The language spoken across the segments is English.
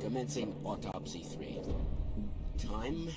Commencing autopsy 3. Time.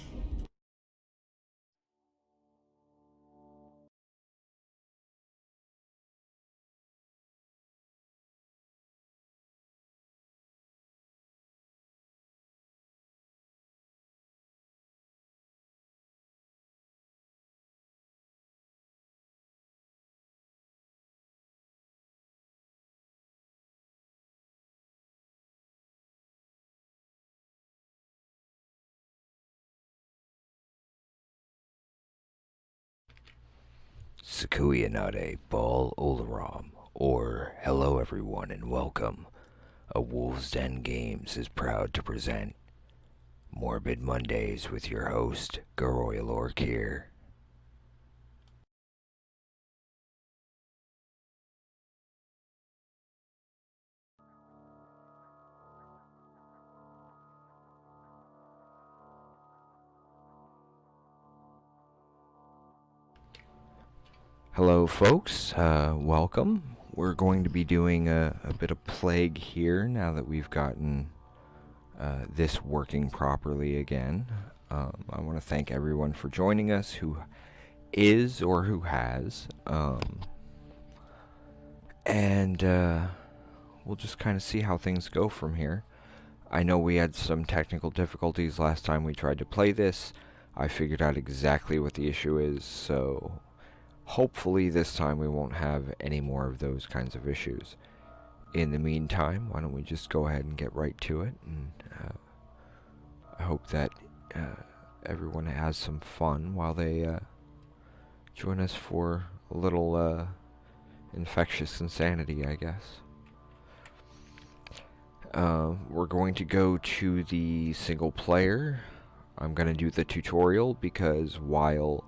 Sakuya Nade Bal Olaram, or hello everyone and welcome. A Wolves Den Games is proud to present Morbid Mondays with your host, Geroya'lor Kyr. Hello folks, welcome. We're going to be doing a bit of plague here now that we've gotten this working properly again. I want to thank everyone for joining us who is or who has. And we'll just kind of see how things go from here. I know we had some technical difficulties last time we tried to play this. I figured out exactly what the issue is, so hopefully this time we won't have any more of those kinds of issues. In the meantime, why don't we just go ahead and get right to it, and I hope that everyone has some fun while they join us for a little infectious insanity, I guess. We're going to go to the single player. I'm going to do the tutorial because while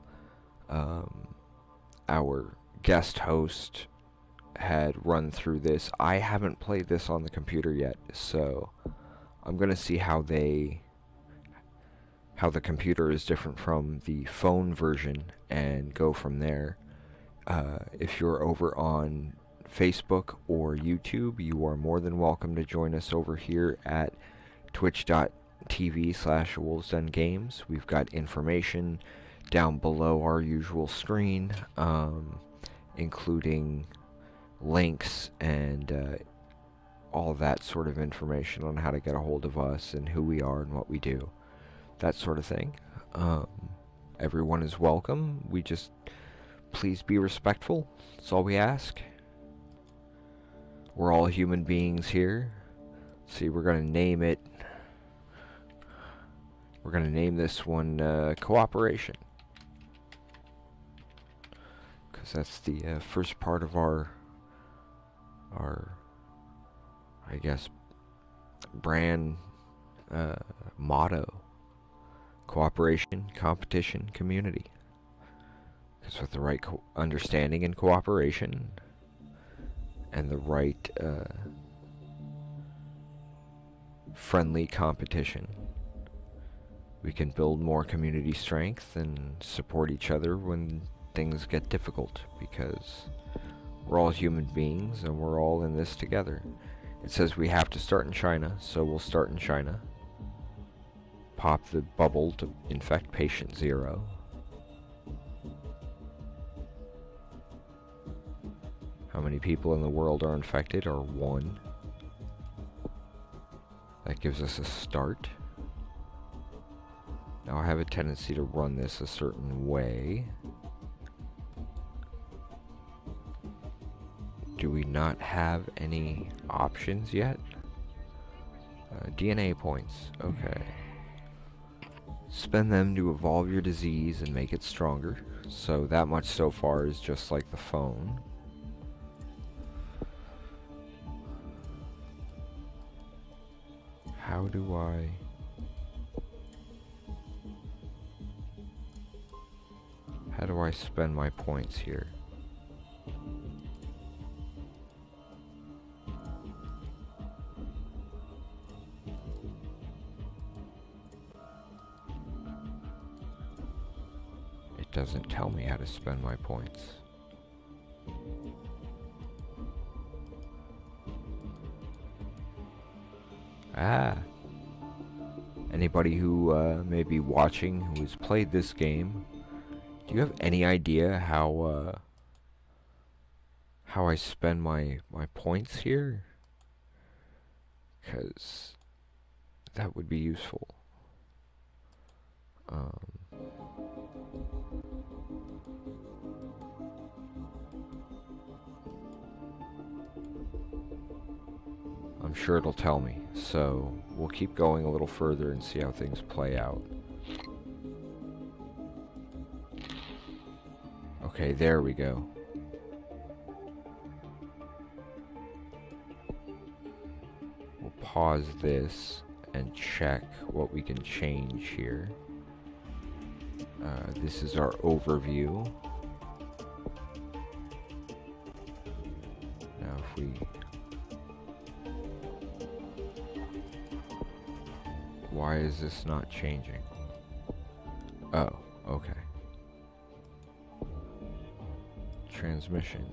our guest host had run through this, I haven't played this on the computer yet, so I'm going to see how the computer is different from the phone version and go from there. If you're over on Facebook or YouTube, you are more than welcome to join us over here at twitch.tv/WolvesDenGames. We've got information down below our usual screen, including links and all that sort of information on how to get a hold of us and who we are and what we do, that sort of thing. Everyone is welcome. We just please be respectful. That's all we ask. We're all human beings here. See, we're going to name it. We're going to name this one Cooperation. Because that's the first part of our, I guess, brand motto. Cooperation, competition, community. Because with the right understanding and cooperation, and the right friendly competition, we can build more community strength and support each other when things get difficult, because we're all human beings and we're all in this together. It says we have to start in China, so we'll start in China. Pop the bubble to infect patient 0. How many people in the world are infected? Are 1. That gives us a start. Now I have a tendency to run this a certain way. Do we not have any options yet? DNA points. Okay. Spend them to evolve your disease and make it stronger. So that much so far is just like the phone. How do I spend my points here? It doesn't tell me how to spend my points. Ah, Anybody who may be watching who has played this game, do you have any idea how I spend my points here? 'Cause that would be useful. I'm sure it'll tell me, so we'll keep going a little further and see how things play out. Okay, there we go. We'll pause this and check what we can change here. This is our overview. Now if we... Why is this not changing? Oh, okay. Transmission.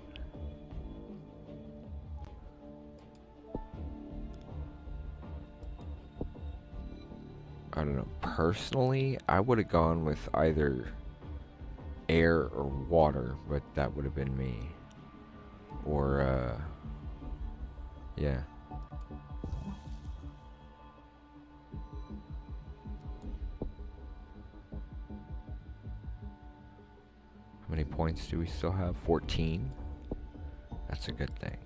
I don't know. Personally, I would have gone with either air or water, but that would have been me. Or, yeah. How many points do we still have? 14? That's a good thing.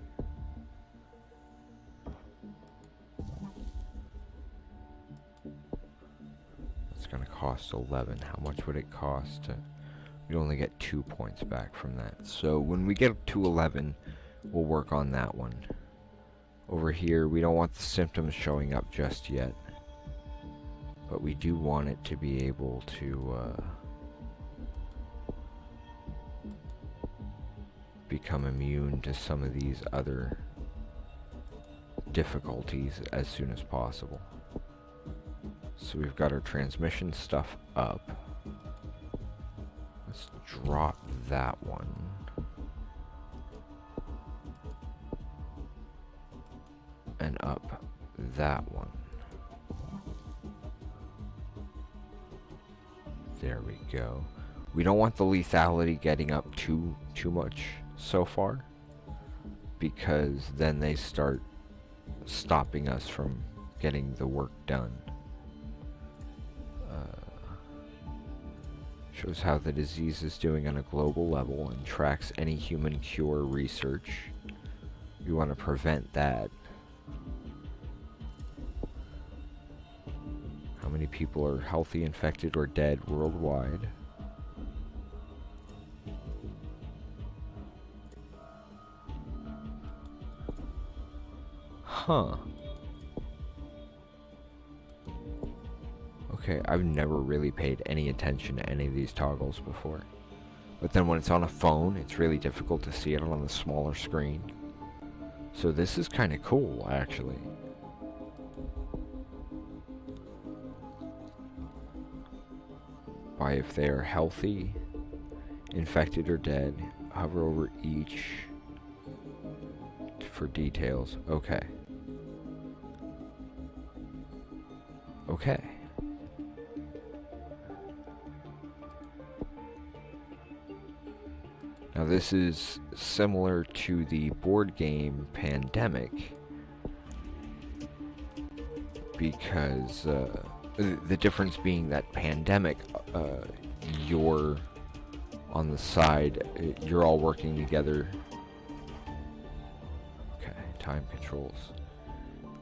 It's gonna cost 11. How much would it cost to... We'd only get 2 points back from that. So when we get to 11, we'll work on that one. Over here, we don't want the symptoms showing up just yet. But we do want it to be able to become immune to some of these other difficulties as soon as possible. So we've got our transmission stuff up. Let's drop that one. And up that one. There we go. We don't want the lethality getting up too much so far, because then they start stopping us from getting the work done. Shows how the disease is doing on a global level and tracks any human cure research. We want to prevent that. How many people are healthy, infected, or dead worldwide? Huh. Okay, I've never really paid any attention to any of these toggles before. But then when it's on a phone, it's really difficult to see it on the smaller screen. So this is kind of cool, actually. By if they are healthy, infected, or dead, hover over each for details. Okay. Okay. Now this is similar to the board game Pandemic, because the difference being that Pandemic, you're on the side, you're all working together. Okay, time controls.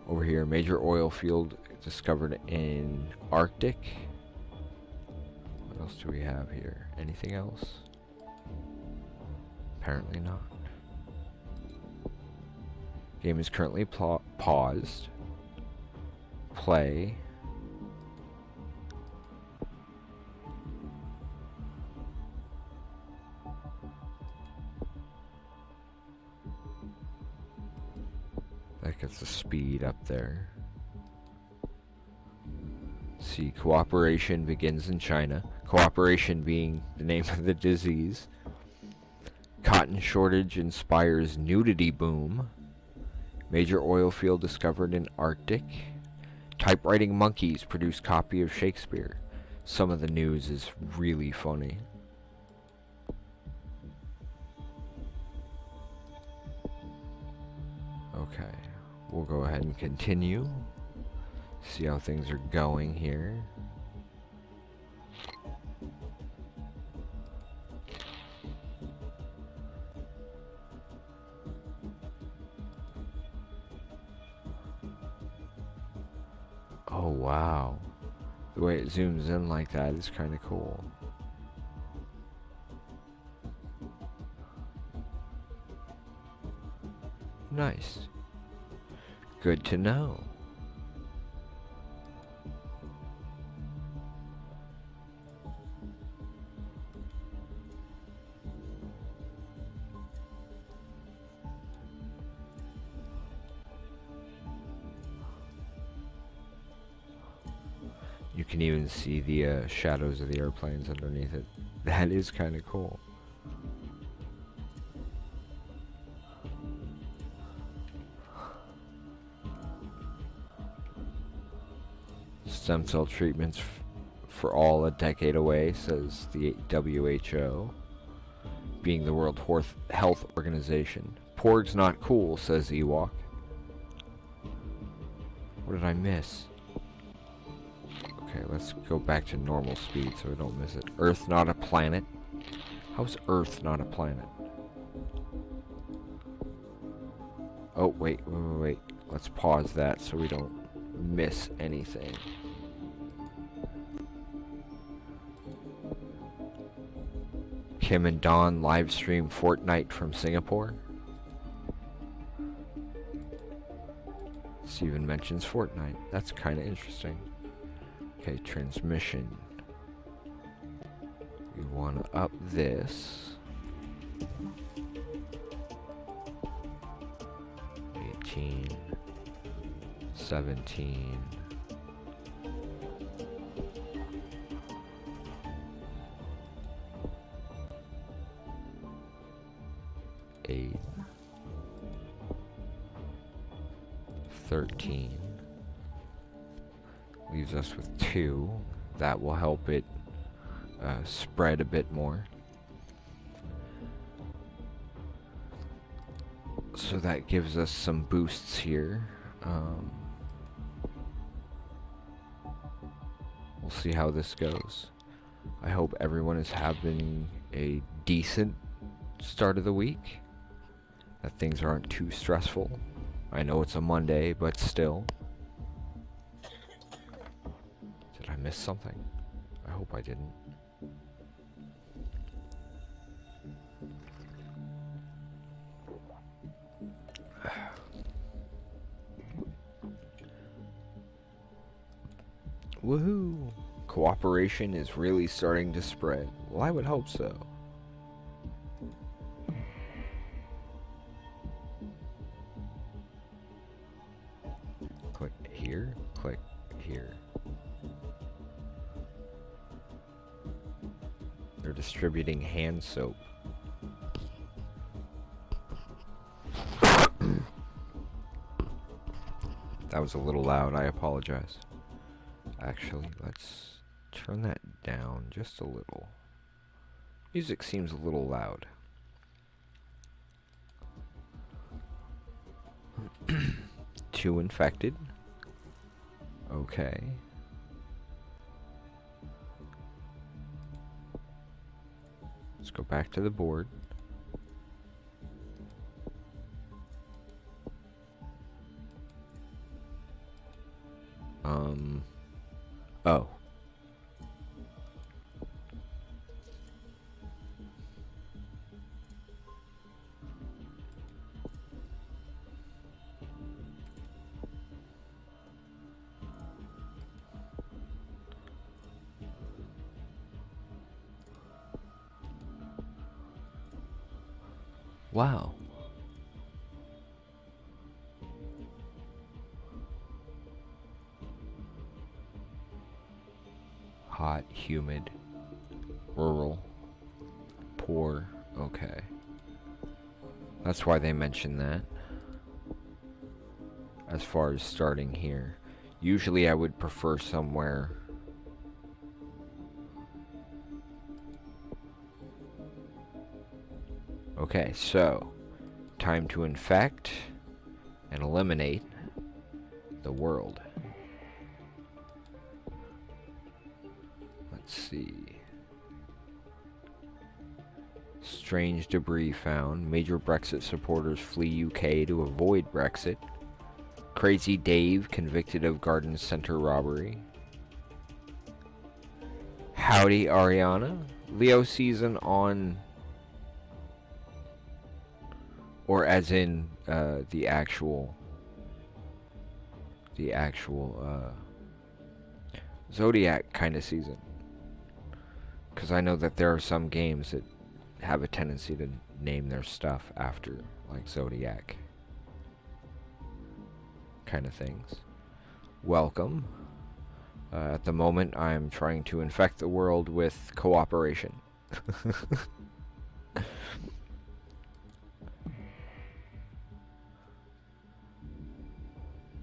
Over here, major oil field discovered in Arctic. What else do we have here? Anything else? Apparently not. Game is currently paused. Play. That gets the speed up there. See, cooperation begins in China. Cooperation being the name of the disease. Cotton shortage inspires nudity boom. Major oil field discovered in Arctic. Typewriting monkeys produce copy of Shakespeare. Some of the news is really funny. Okay, we'll go ahead and continue. See how things are going here. Oh wow, the way it zooms in like that is kind of cool. Nice. Good to know. You can even see the shadows of the airplanes underneath it. That is kind of cool. Stem cell treatments for all a decade away, says the WHO, being the World Health Organization. Porg's not cool, says Ewok. What did I miss? Okay, let's go back to normal speed so I don't miss it. Earth not a planet? How's Earth not a planet? Oh, wait. Let's pause that so we don't miss anything. Kim and Dawn live stream Fortnite from Singapore. Steven mentions Fortnite. That's kind of interesting. Okay, transmission. We want to up this. 18, 17. Eight, 13. Leaves us with 2. That will help it spread a bit more. So that gives us some boosts here. We'll see how this goes. I hope everyone is having a decent start of the week. That things aren't too stressful. I know it's a Monday, but still. Did I miss something? I hope I didn't. Woohoo! Cooperation is really starting to spread. Well, I would hope so. Click here, click here. They're distributing hand soap. That was a little loud, I apologize. Actually, let's turn that down just a little. Music seems a little loud. 2 infected. Okay. Let's go back to the board. Oh. Wow. Hot, humid, rural, poor. Okay. That's why they mentioned that. As far as starting here, Usually I would prefer somewhere... Okay, so... time to infect and eliminate the world. Let's see. Strange debris found. Major Brexit supporters flee UK to avoid Brexit. Crazy Dave convicted of garden center robbery. Howdy Ariana. Leo season on... or as in the actual Zodiac kind of season. Because I know that there are some games that have a tendency to name their stuff after, like, Zodiac kind of things. Welcome. At the moment, I'm trying to infect the world with cooperation.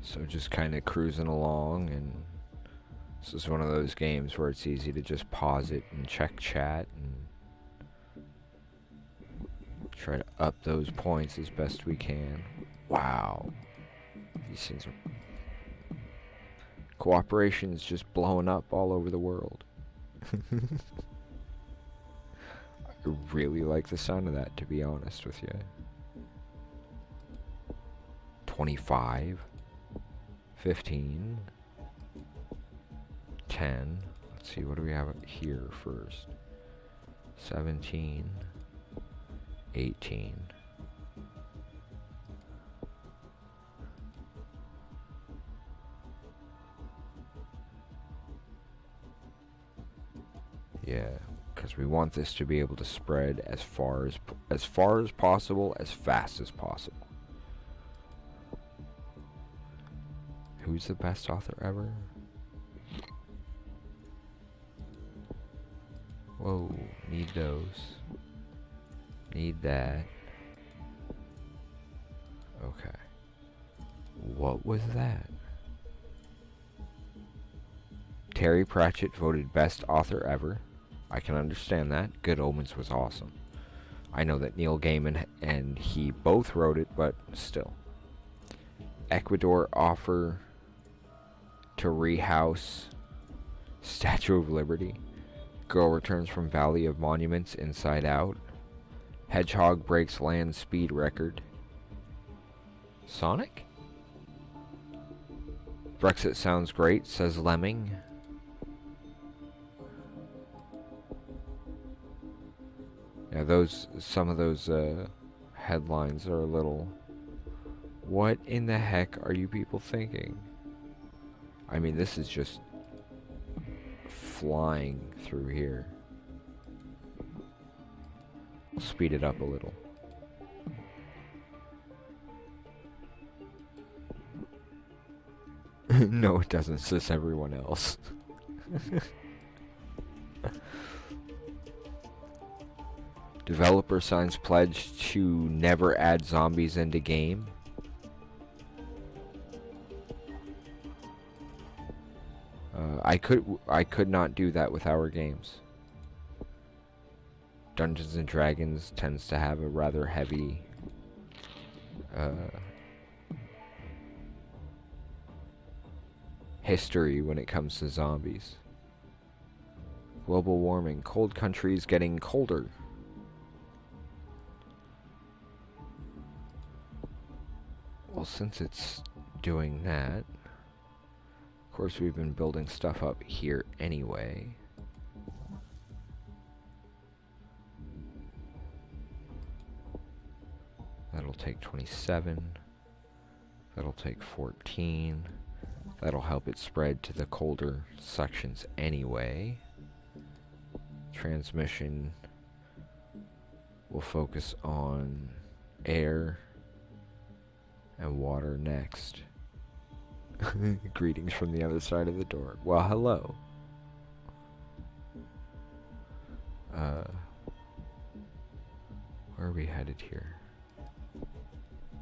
So just kind of cruising along, and this is one of those games where it's easy to just pause it and check chat and try to up those points as best we can. Wow. These things are... Cooperation is just blowing up all over the world. I really like the sound of that, to be honest with you. 25. 15. 10. Let's see, what do we have here first? 17. 18. Yeah, because we want this to be able to spread as far as possible, as fast as possible. Who's the best author ever? Whoa, need those. Need that. Okay. What was that? Terry Pratchett voted best author ever. I can understand that. Good Omens was awesome. I know that Neil Gaiman and he both wrote it, but still. Ecuador offer to rehouse Statue of Liberty. Girl returns from Valley of Monuments Inside Out. Hedgehog breaks land speed record. Sonic? Brexit sounds great, says Lemming. Yeah, some of those headlines are a little... What in the heck are you people thinking? I mean, this is just flying through here. I'll speed it up a little. No, it doesn't, says everyone else. Developer signs pledge to never add zombies into game. I could not do that with our games. Dungeons and Dragons tends to have a rather heavy history when it comes to zombies. Global warming. Cold countries getting colder. Well, since it's doing that, of course we've been building stuff up here anyway. That'll take 27. That'll take 14. That'll help it spread to the colder sections anyway. Transmission will focus on air and water next. Greetings from the other side of the door. Well, hello. Where are we headed here?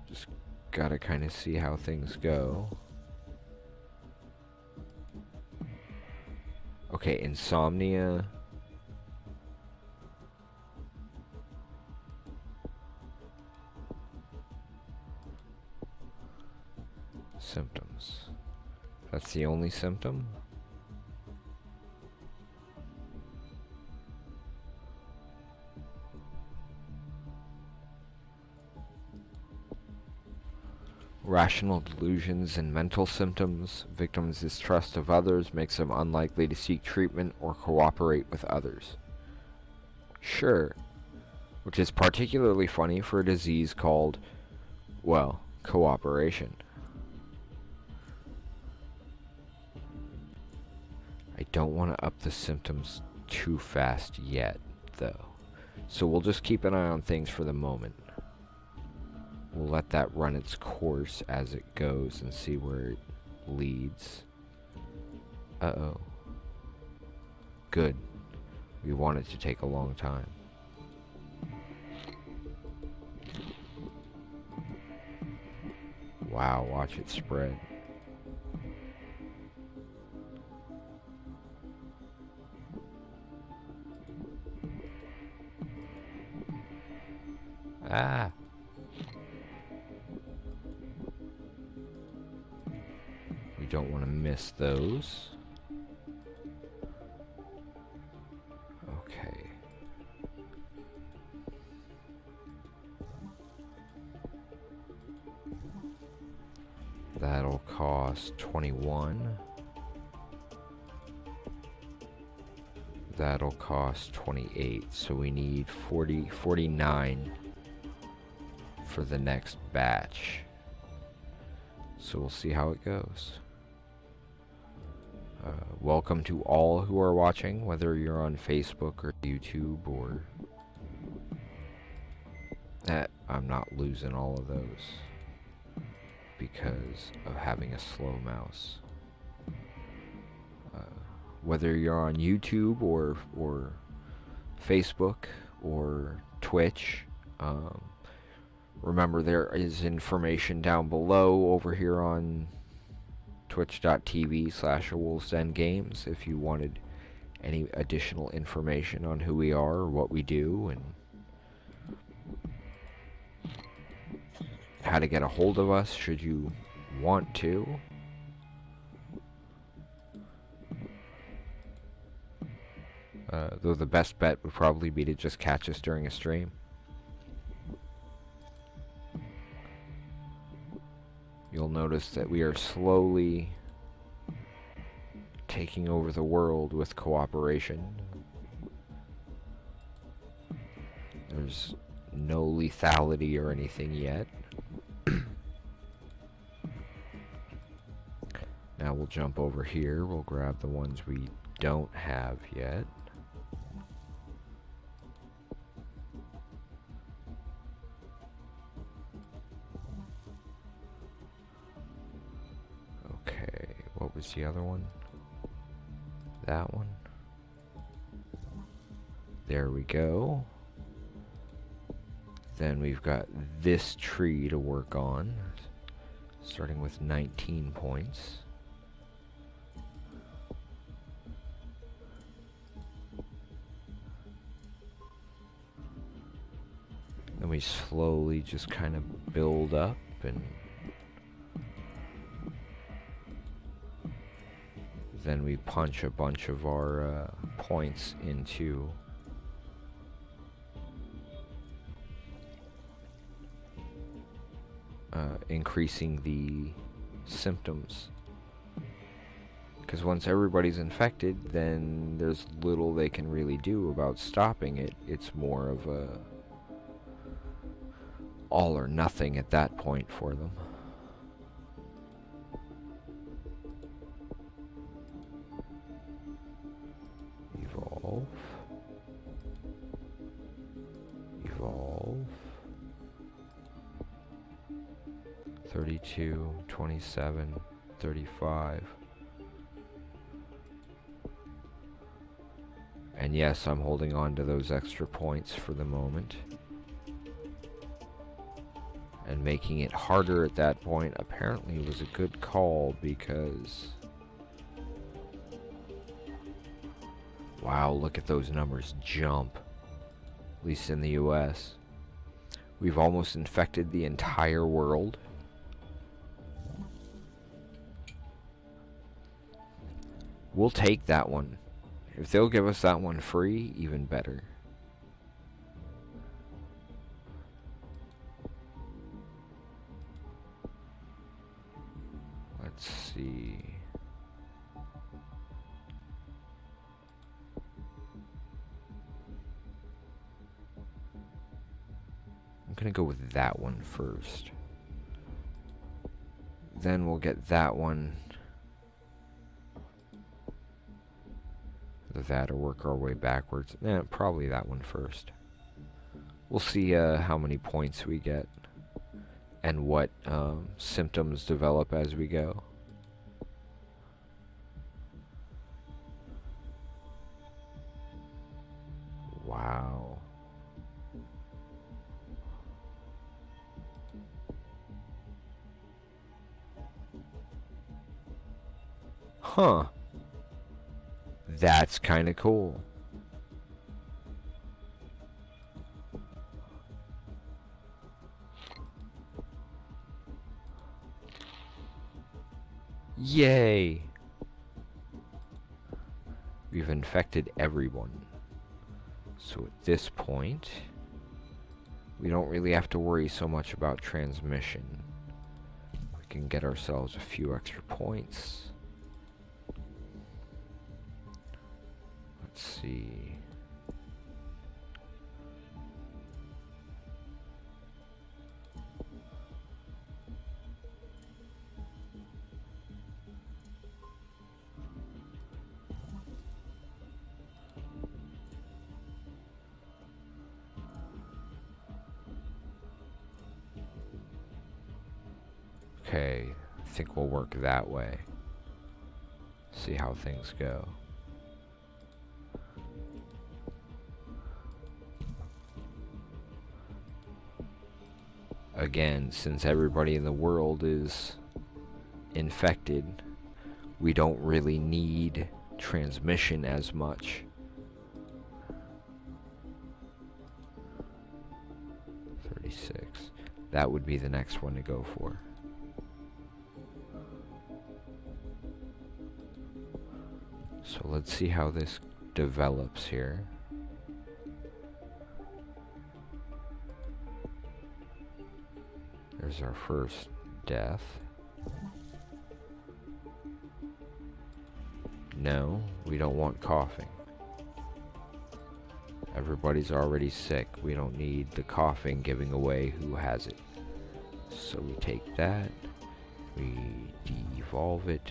Just gotta kind of see how things go. Okay, insomnia. Symptoms. That's the only symptom? Rational delusions and mental symptoms. Victims' distrust of others makes them unlikely to seek treatment or cooperate with others. Sure. Which is particularly funny for a disease called, well, cooperation. I don't want to up the symptoms too fast yet, though. So we'll just keep an eye on things for the moment. We'll let that run its course as it goes and see where it leads. Uh-oh. Good. We want it to take a long time. Wow, watch it spread. Ah! We don't want to miss those. Okay. That'll cost 21. That'll cost 28. So we need 49 for the next batch. So we'll see how it goes. Welcome to all who are watching, whether you're on Facebook or YouTube or... I'm not losing all of those because of having a slow mouse. Whether you're on YouTube or Facebook or Twitch, remember there is information down below over here on twitch.tv/awolfsdengames if you wanted any additional information on who we are or what we do and how to get a hold of us should you want to. Though the best bet would probably be to just catch us during a stream. You'll notice that we are slowly taking over the world with cooperation. There's no lethality or anything yet. Now we'll jump over here. We'll grab the ones we don't have yet. Okay, what was the other one? That one. There we go. Then we've got this tree to work on, starting with 19 points. Then we slowly just kind of build up and then we punch a bunch of our points into increasing the symptoms. Because once everybody's infected, then there's little they can really do about stopping it. It's more of a all or nothing at that point for them. Evolve. Evolve. 32, 27, 35. And yes, I'm holding on to those extra points for the moment. And making it harder at that point apparently was a good call because Wow, look at those numbers jump. At least in the US. We've almost infected the entire world. We'll take that one. If they'll give us that one free, even better. Let's see. I'm gonna go with that one first. Then we'll get that one. That or work our way backwards. Probably that one first. We'll see how many points we get and what symptoms develop as we go. Wow. Huh. That's kind of cool. Yay! We've infected everyone. So at this point, we don't really have to worry so much about transmission. We can get ourselves a few extra points. Let's see. Okay, I think we'll work that way. See how things go. Again, since everybody in the world is infected, we don't really need transmission as much. 36. That would be the next one to go for. So let's see how this develops here. There's our first death. No, we don't want coughing. Everybody's already sick. We don't need the coughing giving away who has it. So we take that. We de-evolve it.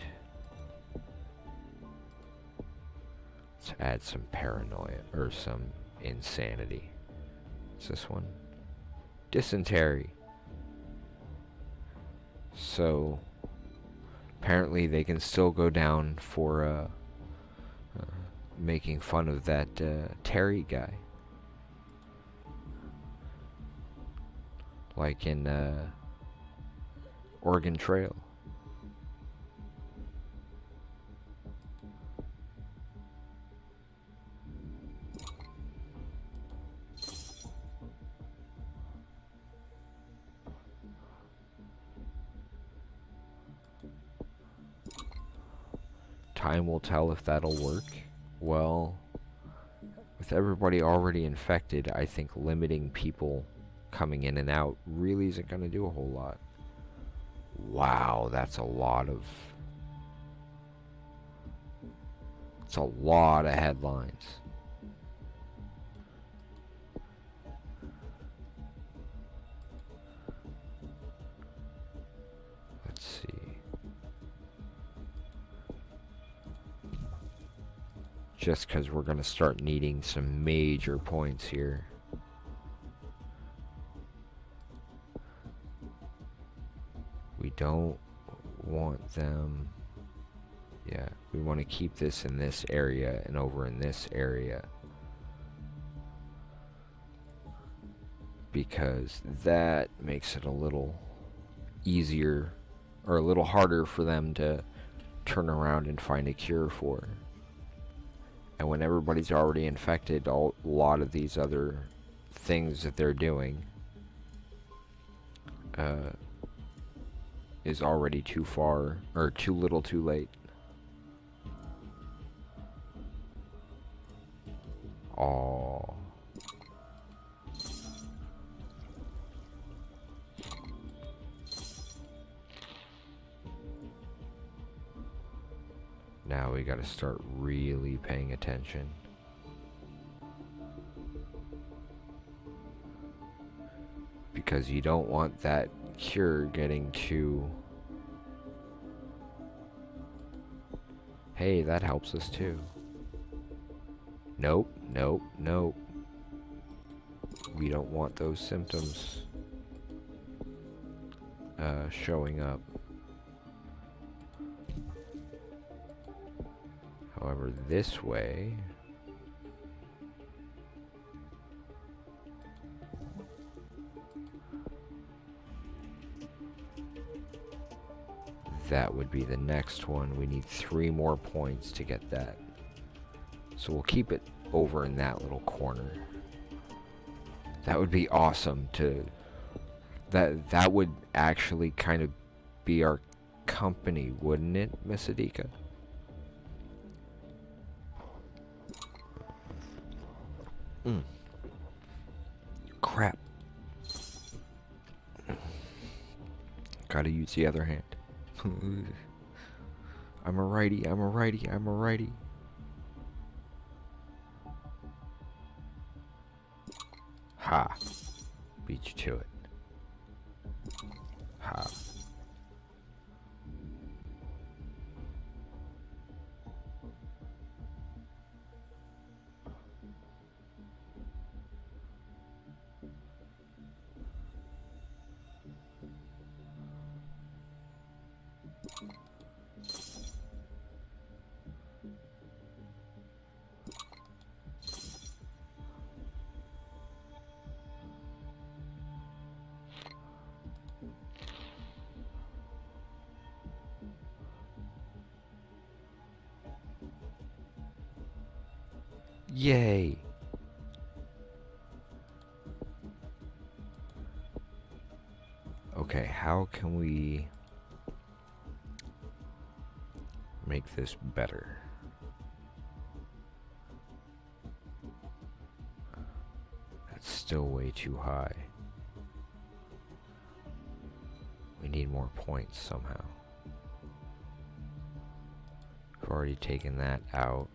Let's add some paranoia, or some insanity. What's this one? Dysentery. So, apparently they can still go down for making fun of that Terry guy. Like in Oregon Trail. Time will tell if that'll work. Well, with everybody already infected, I think limiting people coming in and out really isn't going to do a whole lot. Wow, that's a lot of... It's a lot of headlines. Let's see. Just because we're going to start needing some major points here. We don't want them... Yeah, we want to keep this in this area and over in this area. Because that makes it a little easier, or a little harder for them to turn around and find a cure for. And when everybody's already infected, a lot of these other things that they're doing is already too far, or too little too late. Aww. Now we gotta start really paying attention. Because you don't want that cure getting too... Hey, that helps us too. Nope, nope, nope. We don't want those symptoms showing up. However, this way... That would be the next one. We need 3 more points to get that. So we'll keep it over in that little corner. That would be awesome to... That would actually kind of be our company, wouldn't it, Miss Adika? Crap. Gotta use the other hand. I'm a righty, I'm a righty, I'm a righty. Ha. Beat you to it. Ha. Yay! Okay, how can we make this better? That's still way too high. We need more points somehow. We've already taken that out.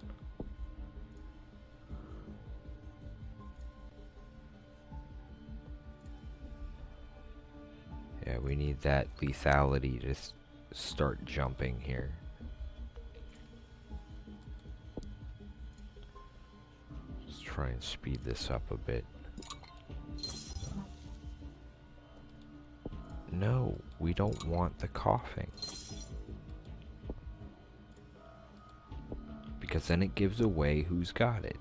Yeah, we need that lethality to start jumping here. Let's try and speed this up a bit. No, we don't want the coughing. Because then it gives away who's got it.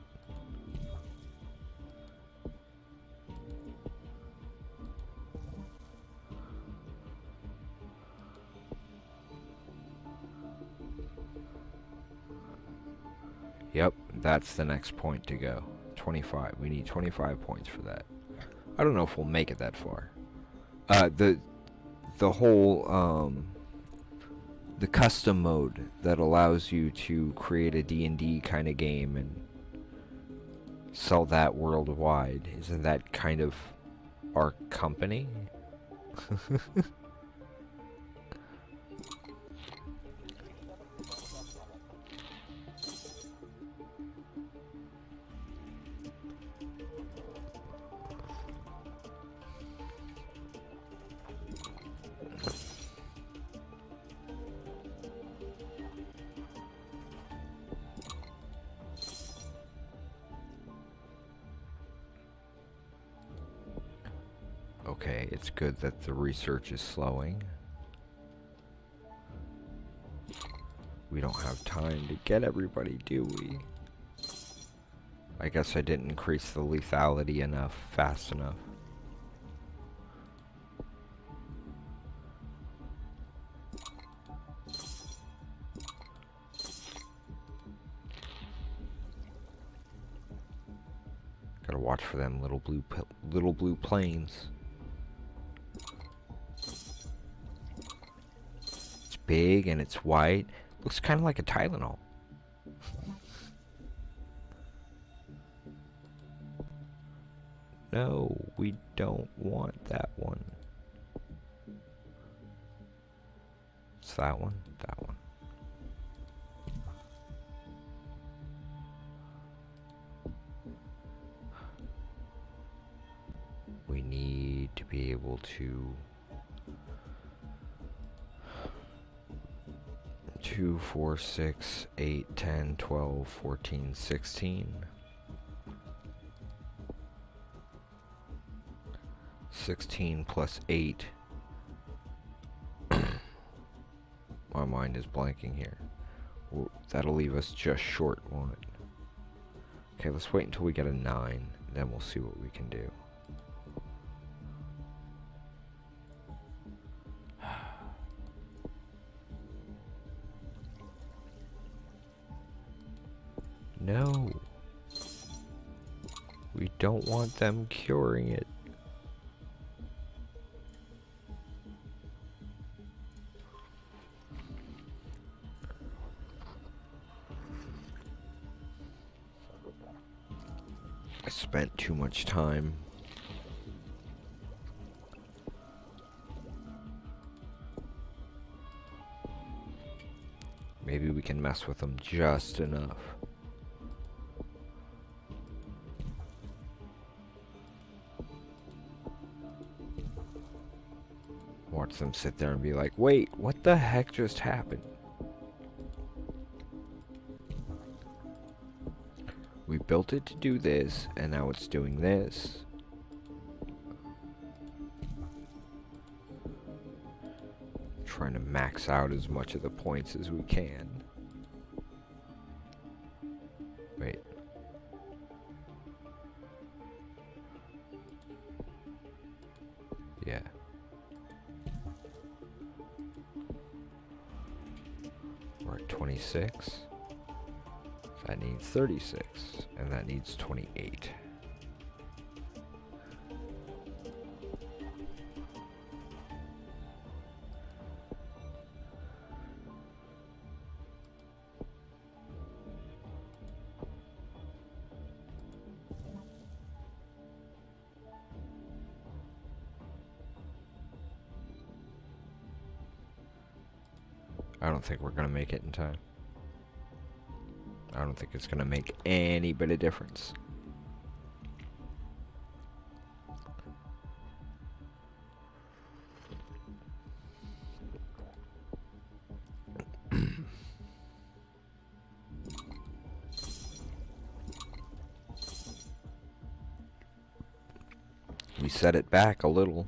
Yep, that's the next point to go. 25. We need 25 points for that. I don't know if we'll make it that far. The whole the custom mode that allows you to create a D&D kind of game and sell that worldwide, isn't that kind of our company? Okay, it's good that the research is slowing. We don't have time to get everybody, do we? I guess I didn't increase the lethality enough, fast enough. Gotta watch for them little blue planes. It's big and it's white. Looks kind of like a Tylenol. No, we don't want that one. It's that one, that one. We need to be able to 2, 4, 6, 8, 10, 12, 14, 16. 16 plus 8. My mind is blanking here. That'll leave us just short, won't it? Okay, let's wait until we get a 9, then we'll see what we can do. No. We don't want them curing it. I spent too much time. Maybe we can mess with them just enough. Watch them sit there and be like, wait, what the heck just happened? We built it to do this, and now it's doing this. Trying to max out as much of the points as we can. Wait. Yeah. We're at 26. That needs 36, and that needs 28. I don't think we're gonna make it in time. I don't think it's gonna make any bit of difference. We set it back a little.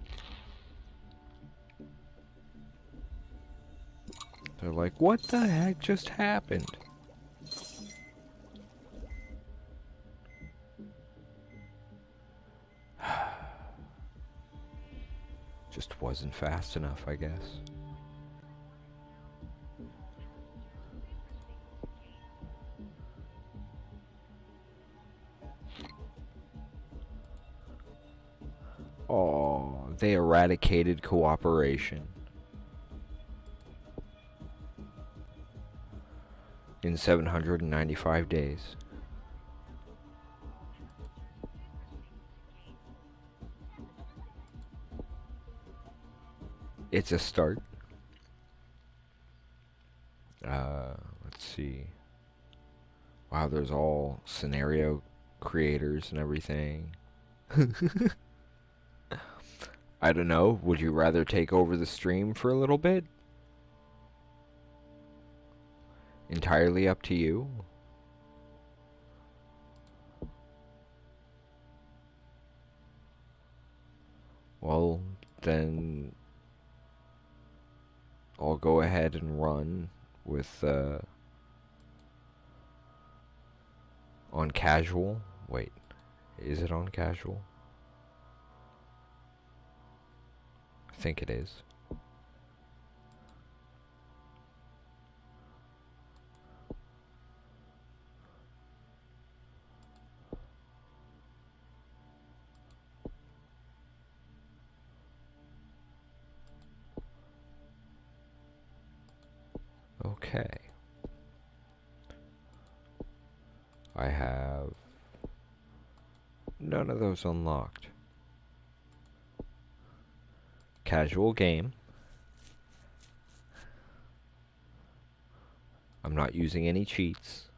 They're like, what the heck just happened? Just wasn't fast enough, I guess. Oh, they eradicated cooperation. In 795 days. It's a start. Let's see. Wow, there's all scenario creators and everything. I don't know. Would you rather take over the stream for a little bit? Entirely up to you. Well, then I'll go ahead and run with on casual. Wait, is it on casual? I think it is. Okay. I have none of those unlocked. Casual game. I'm not using any cheats.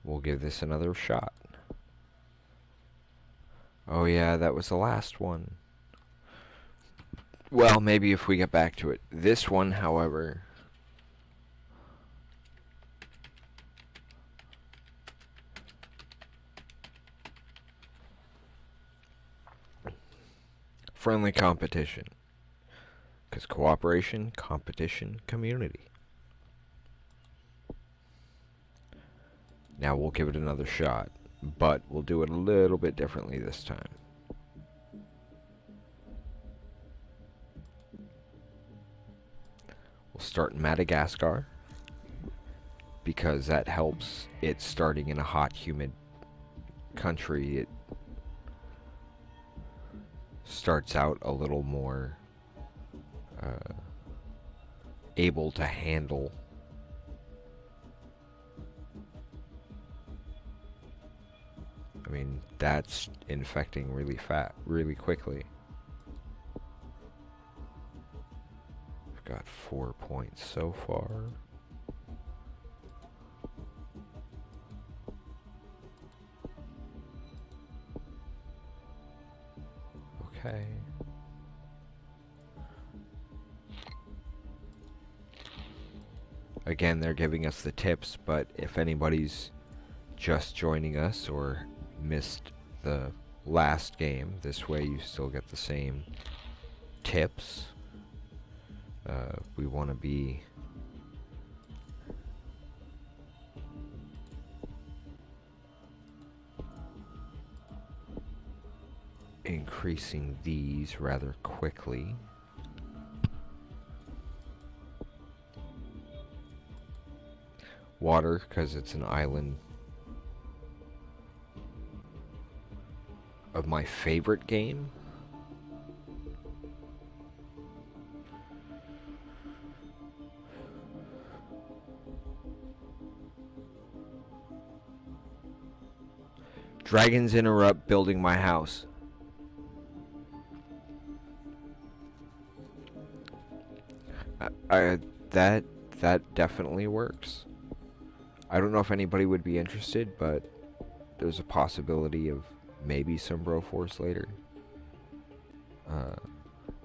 We'll give this another shot. Oh yeah, that was the last one. Well, maybe if we get back to it. This one, however... friendly competition. Because cooperation, competition, community. Now we'll give it another shot. But we'll do it a little bit differently this time. We'll start in Madagascar, because that helps it starting in a hot, humid country. It starts out a little more able to handle I mean, that's infecting really quickly. We've got 4 points so far. Okay. Again, they're giving us the tips, but if anybody's just joining us or missed the last game, this way you still get the same tips. We want to be increasing these rather quickly. Water, because it's an island of my favorite game. Dragons interrupt building my house. That definitely works. I don't know if anybody would be interested, but there's a possibility of maybe some Broforce later.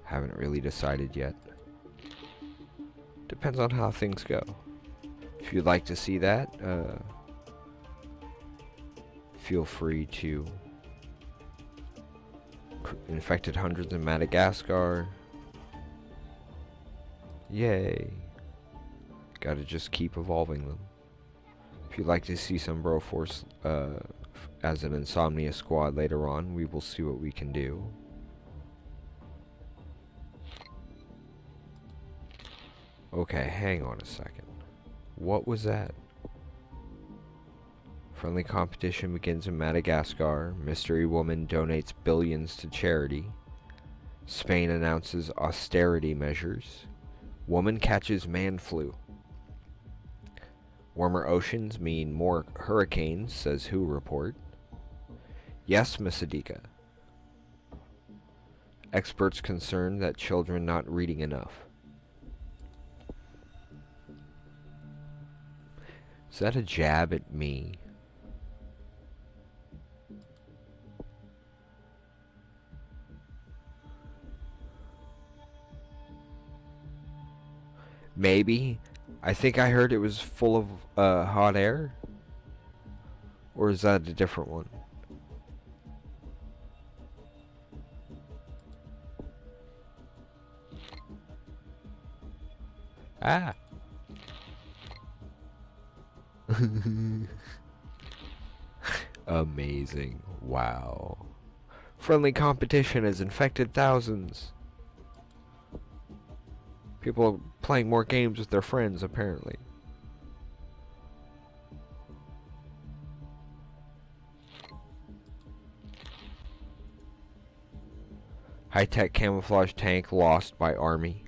Haven't really decided yet. Depends on how things go. If you'd like to see that, feel free to. Infected hundreds in Madagascar. Yay. Gotta just keep evolving them. If you'd like to see some Broforce as an Insomnia squad later on, we will see what we can do. Okay, hang on a second. What was that? Friendly competition begins in Madagascar. Mystery woman donates billions to charity. Spain announces austerity measures. Woman catches man flu. Warmer oceans mean more hurricanes, says WHO report. Yes, Misadika. Experts concerned that children not reading enough. Is that a jab at me? Maybe. I think I heard it was full of hot air. Or is that a different one? Ah. Amazing. Wow. Friendly competition has infected thousands. People are playing more games with their friends, apparently. High-tech camouflage tank lost by army.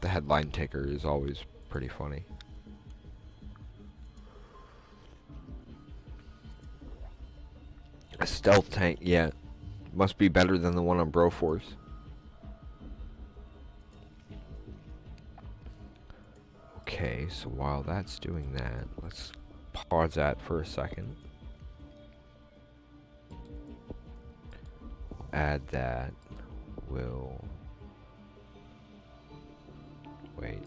The headline ticker is always pretty funny. A stealth tank, yeah. Must be better than the one on Broforce. Okay, so while that's doing that, let's pause that for a second. Add that. We'll wait.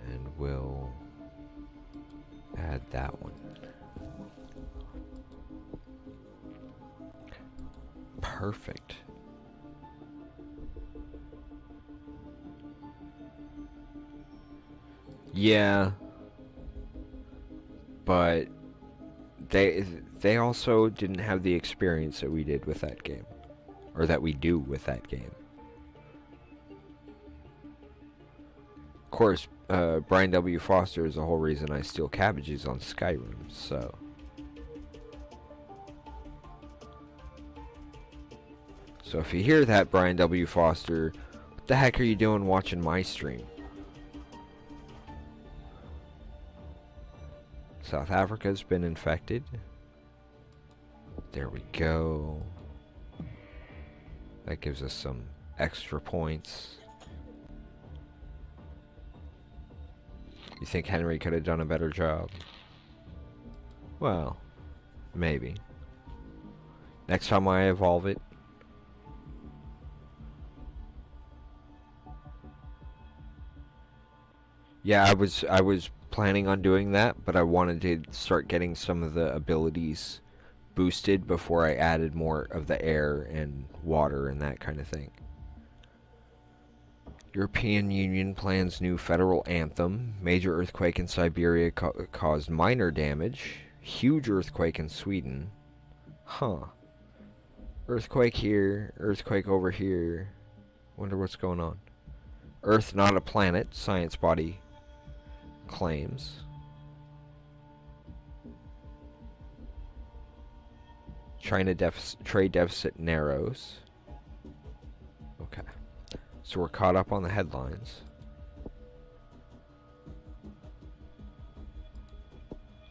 And we'll add that one. Perfect. Yeah, but they also didn't have the experience that we did with that game, or that we do with that game. Of course, Brian W. Foster is the whole reason I steal cabbages on Skyrim, so. So if you hear that, Brian W. Foster, what the heck are you doing watching my stream? South Africa's been infected. There we go. That gives us some extra points. You think Henry could have done a better job? Well, maybe. Next time I evolve it. Yeah, I was planning on doing that, but I wanted to start getting some of the abilities boosted before I added more of the air and water and that kind of thing. European Union plans new federal anthem. Major earthquake in Siberia caused minor damage. Huge earthquake in Sweden. Huh. Earthquake here, earthquake over here. Wonder what's going on. Earth not a planet, science body claims. China trade deficit narrows. Okay. So we're caught up on the headlines.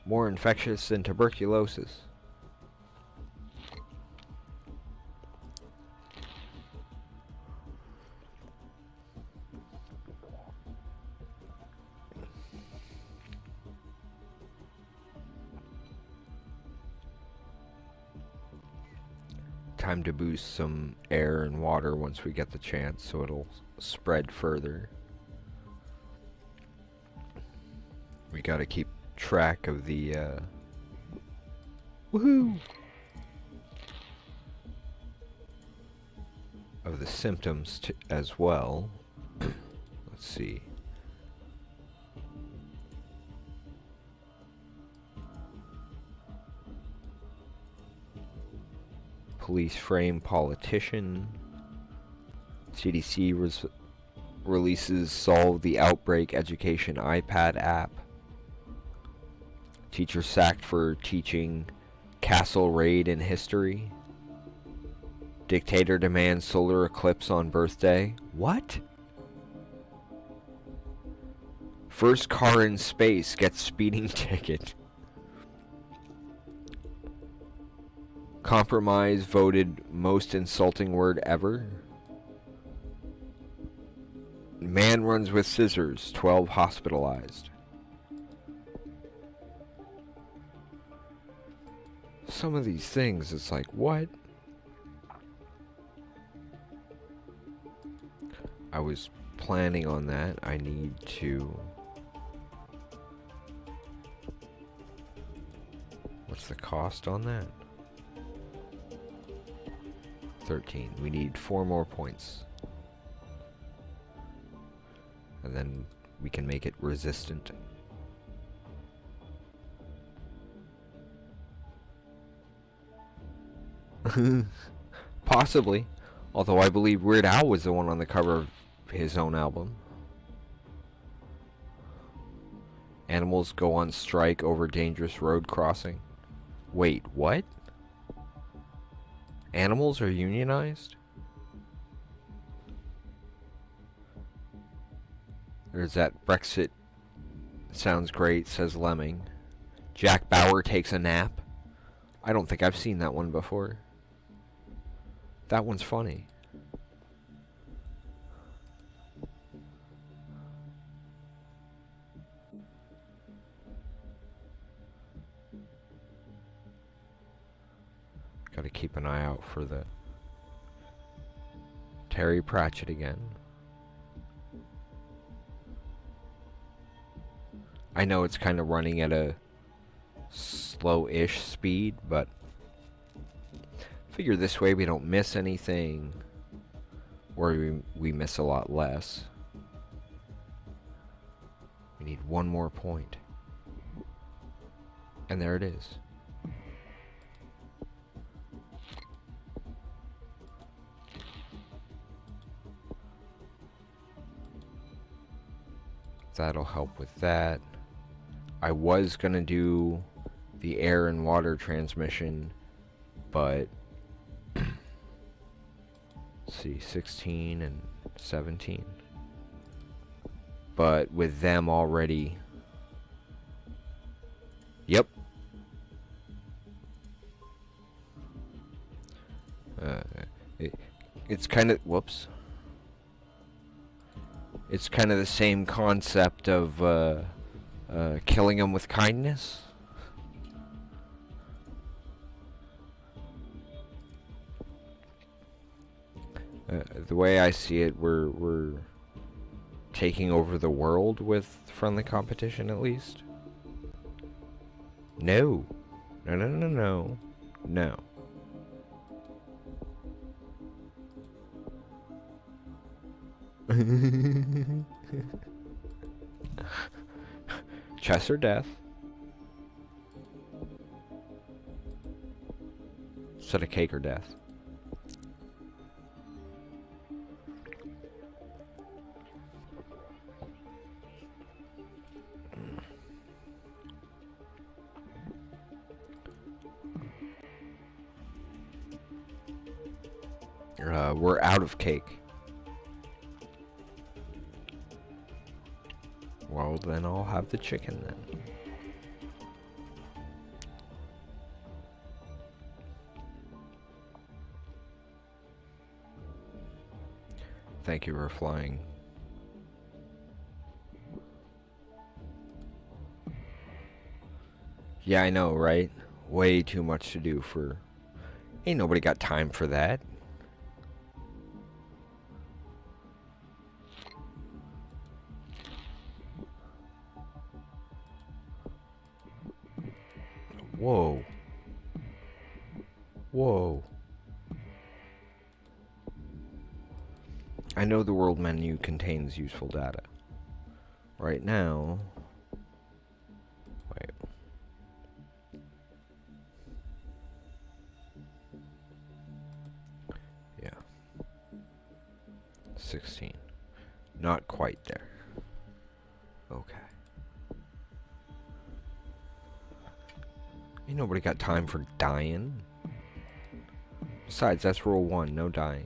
More infectious than tuberculosis. Time to boost some air and water once we get the chance, so it'll spread further. We gotta keep track of the woohoo! Of the symptoms as well. Let's see. Police frame politician. CDC releases Solve the Outbreak Education iPad app. Teacher sacked for teaching Castle Raid in history. Dictator demands solar eclipse on birthday. What? First car in space gets speeding ticket. Compromise voted most insulting word ever. Man runs with scissors, 12 hospitalized. Some of these things, it's like, what? I was planning on that. I need to... What's the cost on that? 13. We need 4 more points. And then we can make it resistant. Possibly. Although I believe Weird Al was the one on the cover of his own album. Animals go on strike over dangerous road crossing. Wait, what? Animals are unionized? There's that Brexit sounds great, says Lemming. Jack Bauer takes a nap. I don't think I've seen that one before. That one's funny. Gotta keep an eye out for the Terry Pratchett again. I know it's kind of running at a slow-ish speed, but figure this way we don't miss anything, or we miss a lot less. We need one more point. And there it is. That'll help with that. I was gonna do the air and water transmission, but let's see, 16 and 17. But with them already, yep. It's kind of, whoops. It's kind of the same concept of killing them with kindness. The way I see it, we're taking over the world with friendly competition, at least. No. No, no, no, no. No. Chess or death? Instead of cake or death. We're out of cake. Well, then I'll have the chicken then. Thank you for flying. Yeah, I know, right? Way too much to do for... Ain't nobody got time for that. Whoa. Whoa. I know the world menu contains useful data. Right now... Wait. Yeah. 16. Not quite there. Okay. Ain't nobody got time for dying. Besides, that's rule 1, no dying.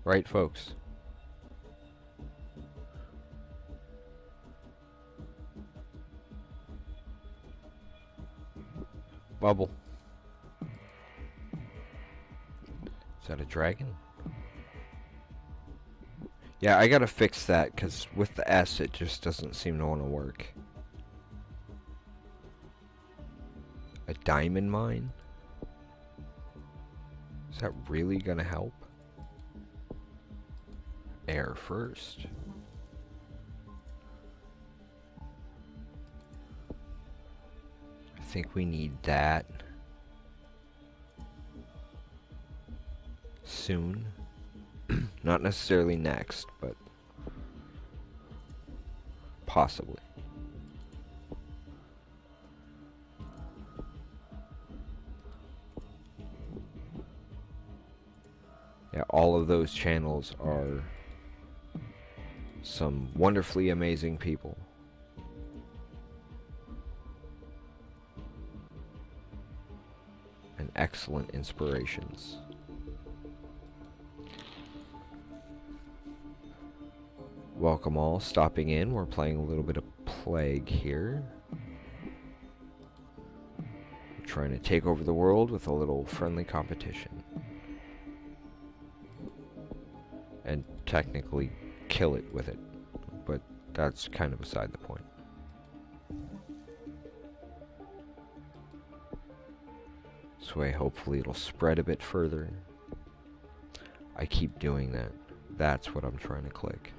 Right, folks? Bubble. Is that a dragon? Yeah, I gotta fix that, because with the S, it just doesn't seem to want to work. A diamond mine? Is that really gonna help? Air first. I think we need that soon. Not necessarily next, but possibly. Yeah, all of those channels are some wonderfully amazing people. some excellent inspirations. Welcome all stopping in. We're playing a little bit of Plague here. We're trying to take over the world with a little friendly competition. And technically kill it with it. But that's kind of beside the point. This way, hopefully it'll spread a bit further. I keep doing that. That's what I'm trying to click.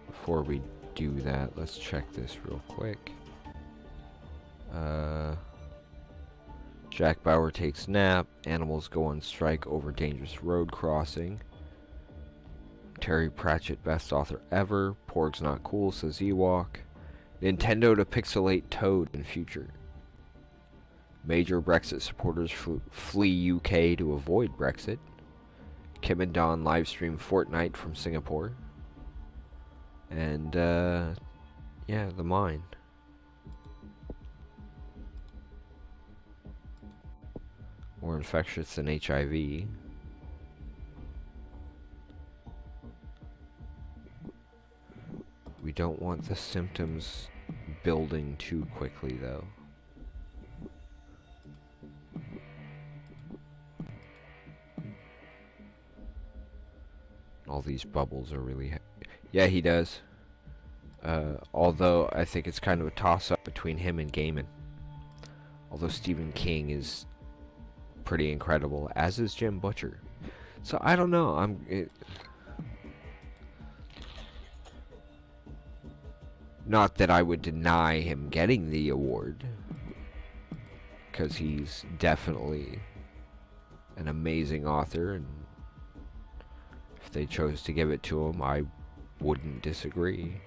Before we do that, let's check this real quick. Jack Bauer takes nap. Animals go on strike over dangerous road crossing. Terry Pratchett, best author ever. Porg's not cool, says Ewok. Nintendo to pixelate Toad in future. Major Brexit supporters flee UK to avoid Brexit. Kim and Don livestream Fortnite from Singapore. And, yeah, the mine. More infectious than HIV. We don't want the symptoms building too quickly, though. All these bubbles are really... Yeah, he does. Although, I think it's kind of a toss-up between him and Gaiman. Although Stephen King is pretty incredible, as is Jim Butcher. So, I don't know. Not that I would deny him getting the award, because he's definitely an amazing author, and if they chose to give it to him, I wouldn't disagree.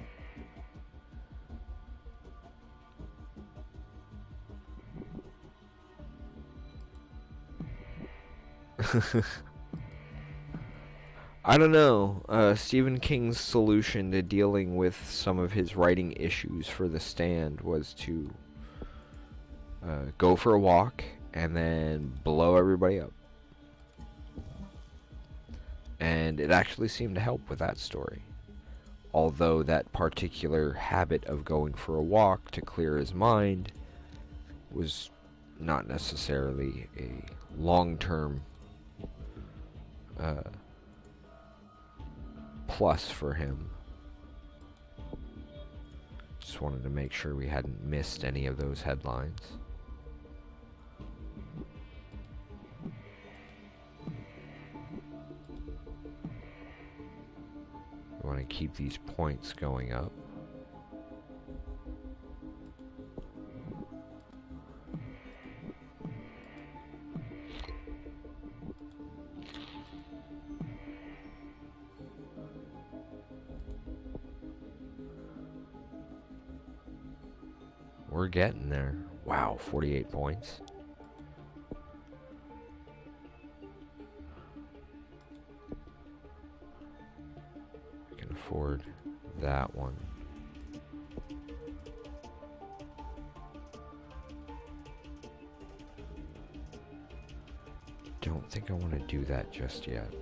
I don't know. Stephen King's solution to dealing with some of his writing issues for The Stand was to go for a walk and then blow everybody up. And it actually seemed to help with that story. Although that particular habit of going for a walk to clear his mind was not necessarily a long-term plus for him. Just wanted to make sure we hadn't missed any of those headlines. We want to keep these points going up. We're getting there. Wow, 48 points. I can afford that one. Don't think I want to do that just yet.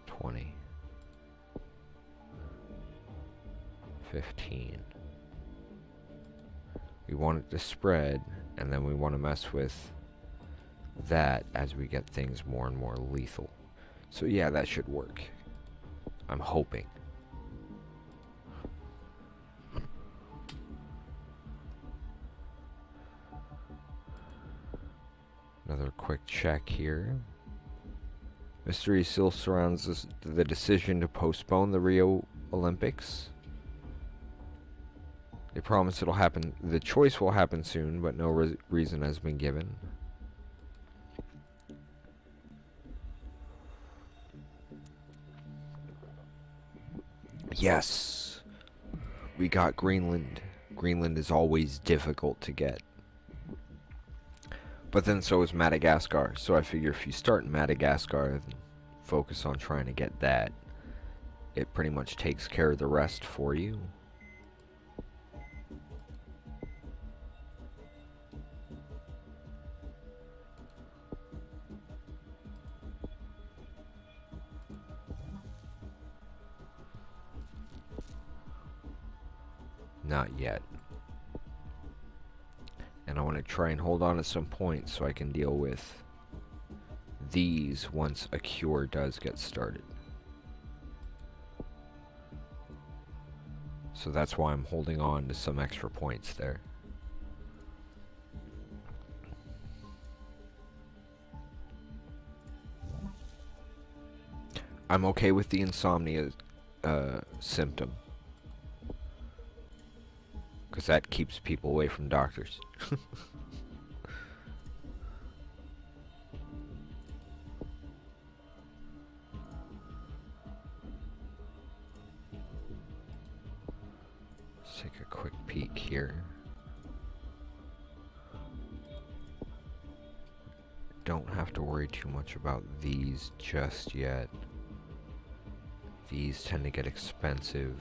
$20. 15. We want it to spread, and then we want to mess with that as we get things more and more lethal. So yeah, that should work. I'm hoping. Another quick check here. Mystery still surrounds the decision to postpone the Rio Olympics. They promise it'll happen. The choice will happen soon, but no reason has been given. Yes! We got Greenland. Greenland is always difficult to get. But then so is Madagascar. So I figure if you start in Madagascar, focus on trying to get that. It pretty much takes care of the rest for you. Not yet. And I want to try and hold on to some points so I can deal with these once a cure does get started. So that's why I'm holding on to some extra points there. I'm okay with the insomnia symptom, because that keeps people away from doctors. Let's take a quick peek here. Don't have to worry too much about these just yet. These tend to get expensive.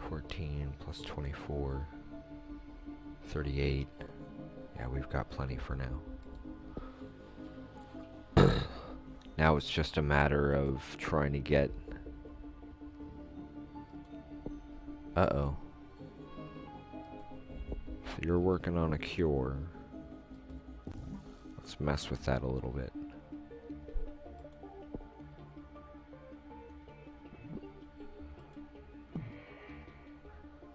14 plus 24, 38. Yeah, we've got plenty for now. Now it's just a matter of trying to get... Uh-oh. So you're working on a cure. Let's mess with that a little bit.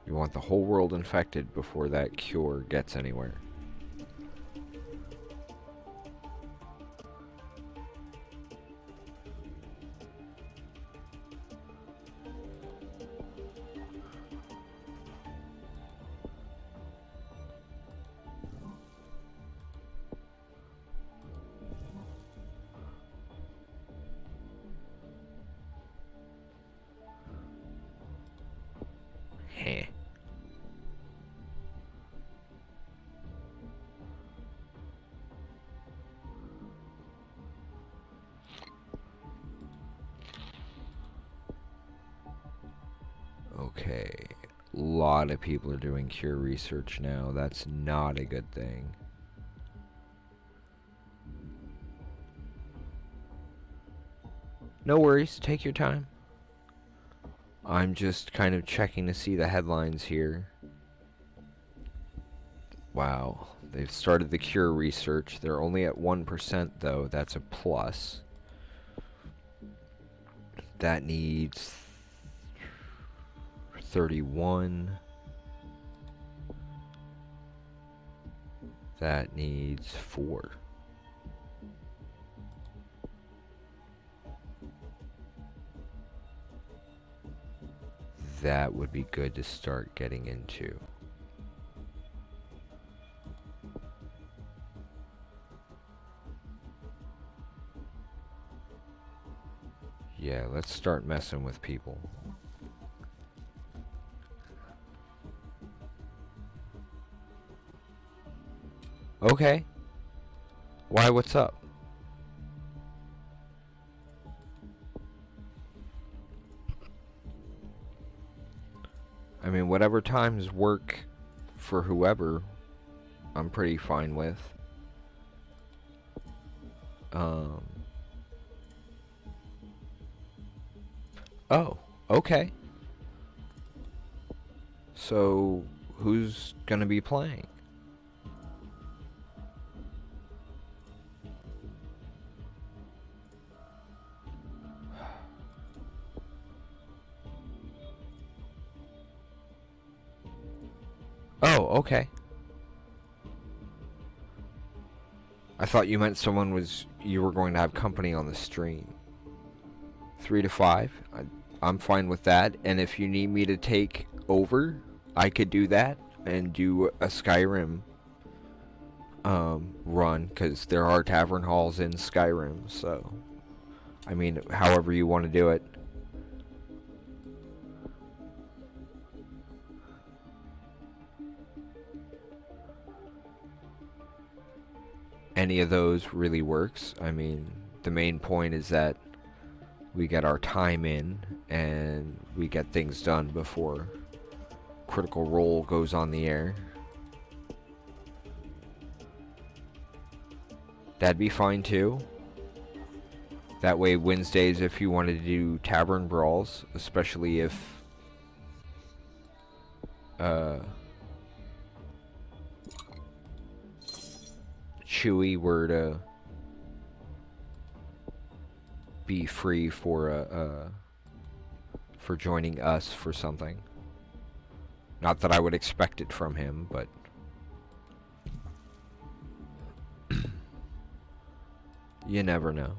You want the whole world infected before that cure gets anywhere. Heh. Okay, a lot of people are doing cure research now. That's not a good thing. No worries, take your time. I'm just kind of checking to see the headlines here. Wow, they've started the cure research. They're only at 1% though. That's a plus. That needs 31. That needs 4. That would be good to start getting into. Yeah, let's start messing with people. Okay. Why, what's up? I mean, whatever times work for whoever, I'm pretty fine with. Oh, okay. So, who's gonna be playing? Oh, okay. I thought you meant you were going to have company on the stream. 3 to 5? I'm fine with that, and if you need me to take over, I could do that and do a Skyrim run, because there are tavern halls in Skyrim, so I mean, however you want to do it. Any of those really works. I mean, the main point is that we get our time in and we get things done before Critical Role goes on the air. That'd be fine too. That way Wednesdays, if you wanted to do Tavern Brawls, especially if Chewy were to be free for joining us for something. Not that I would expect it from him, but you never know.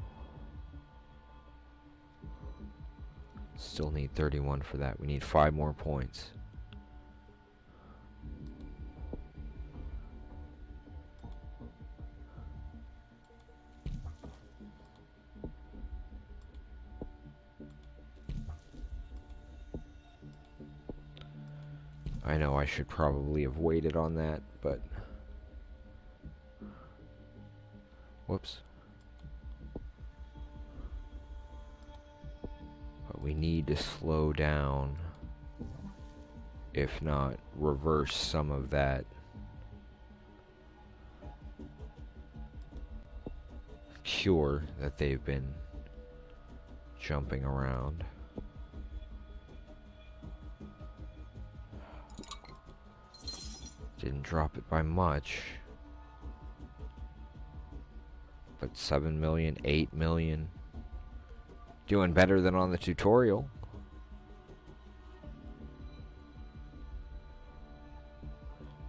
Still need 31 for that. We need 5 more points. I know I should probably have waited on that, but whoops. But we need to slow down, if not reverse some of that cure that they've been jumping around. Didn't drop it by much, but 7 million, 8 million. Doing better than on the tutorial.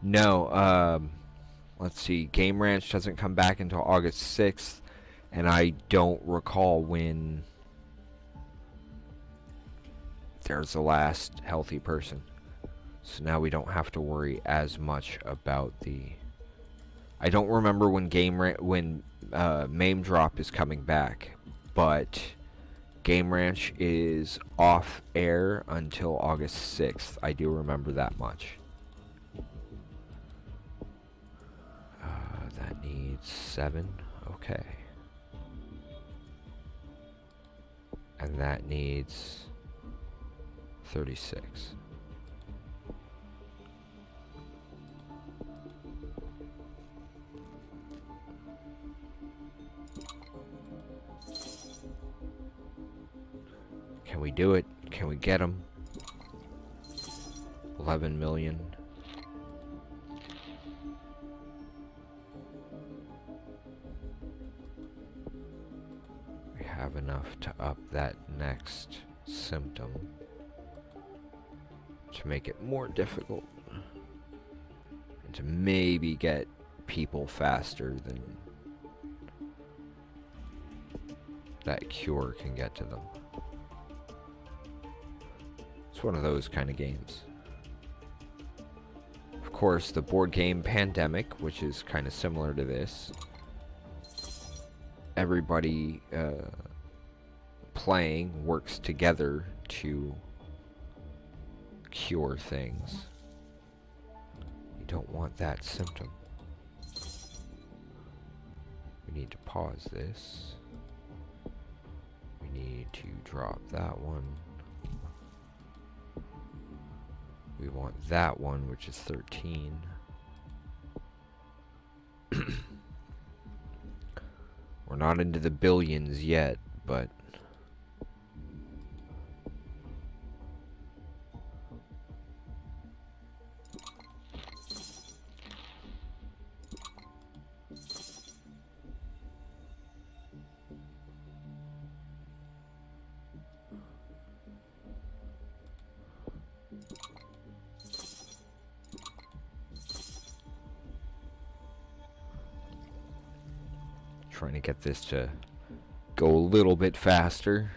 No, let's see. Game Ranch doesn't come back until August 6th, and I don't recall when there's the last healthy person. So now we don't have to worry as much about the... I don't remember when MAME Drop is coming back, but Game Ranch is off air until August 6th. I do remember that much. That needs 7. Okay. And that needs 36. Can we do it? Can we get them? 11 million. We have enough to up that next symptom to make it more difficult and to maybe get people faster than that cure can get to them. It's one of those kind of games. Of course, the board game Pandemic, which is kind of similar to this. Everybody playing works together to cure things. You don't want that symptom. We need to pause this. We need to drop that one. We want that one, which is 13. We're not into the billions yet, but trying to get this to go a little bit faster.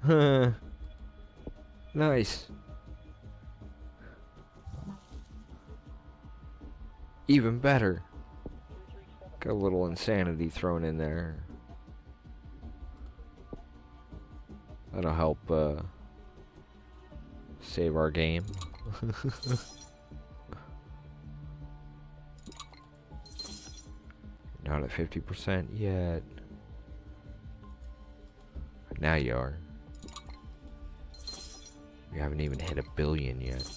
Huh. Nice. Even better. Got a little insanity thrown in there. That'll help save our game. Not at 50% yet. Now you are. We haven't even hit 1 billion yet.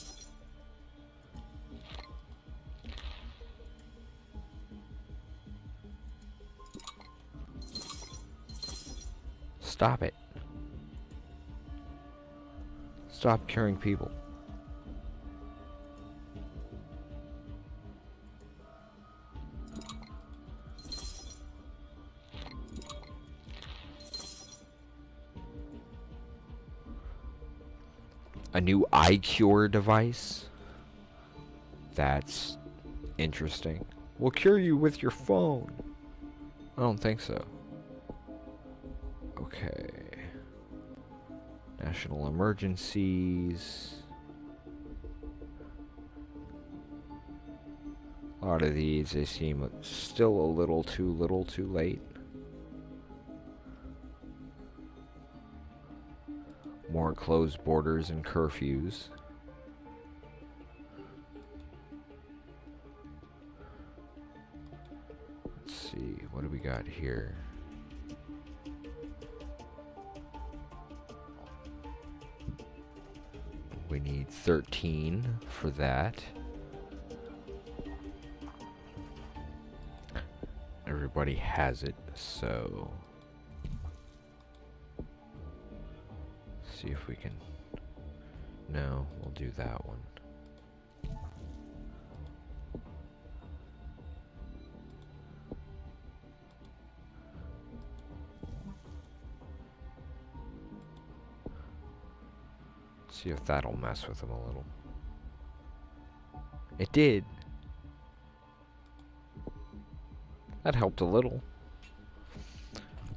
Stop it. Stop curing people. A new eye cure device? That's interesting. We'll cure you with your phone. I don't think so. Okay. National emergencies. A lot of these, they seem still a little too late. More closed borders and curfews. Let's see, what do we got here? We need 13 for that. Everybody has it, so see if we can. No, we'll do that one. See if that'll mess with them a little. It did. That helped a little.